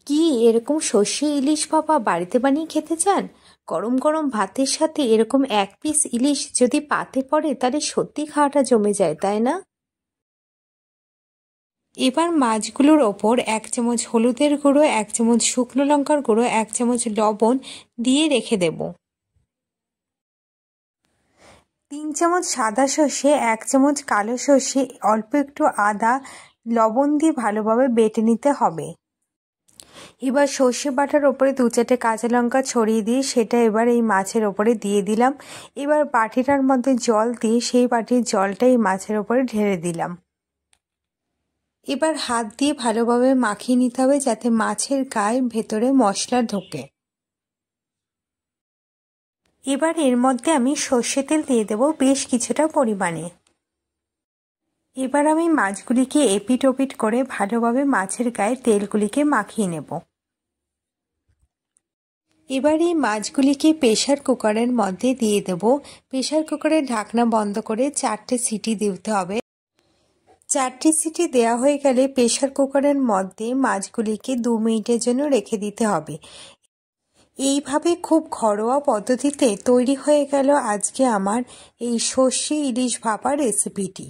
কি এরকম সর্ষে ইলিশ ভাপা বাড়িতে বানিয়ে খেতে চান? গরম গরম ভাতের সাথে এরকম এক পিস ইলিশ যদি পাতে পড়ে তাহলে সত্যি খাওয়াটা জমে যায়, তাই না? এবার মাছগুলোর ওপর 1 চামচ হলুদের গুঁড়ো, 1 চামচ শুকনো লঙ্কার গুঁড়ো, 1 চামচ লবণ দিয়ে রেখে দেব। 3 চামচ সাদা সর্ষে, 1 চামচ কালো সর্ষে, অল্প একটু আদা, লবণ দিয়ে ভালোভাবে বেটে নিতে হবে। এবার সর্ষে বাটার ওপরে 2-4টে কাঁচা লঙ্কা ছড়িয়ে দিয়ে সেটা এবার এই মাছের ওপরে দিয়ে দিলাম। এবার বাটিটার মধ্যে জল দিয়ে সেই বাটির জলটা এই মাছের ওপরে ঢেলে দিলাম। এবার হাত দিয়ে ভালোভাবে মাখিয়ে নিতে হবে যাতে মাছের গায়ে ভেতরে মশলা ঢোকে। এবার এর মধ্যে আমি সর্ষে তেল দিয়ে দেব বেশ কিছুটা পরিমাণে। এবার আমি মাছগুলিকে এপিট ওপিট করে ভালোভাবে মাছের গায়ে তেলগুলিকে মাখিয়ে নেব। এবার এই মাছগুলিকে প্রেসার কুকারের মধ্যে দিয়ে দেব। প্রেসার কুকারের ঢাকনা বন্ধ করে 4টে সিটি দিতে হবে। 4টে সিটি দেওয়া হয়ে গেলে প্রেসার কুকারের মধ্যে মাছগুলিকে 2 মিনিটের জন্য রেখে দিতে হবে। এইভাবে খুব ঘরোয়া পদ্ধতিতে তৈরি হয়ে গেল আজকে আমার এই সর্ষে ইলিশ ভাপা রেসিপিটি।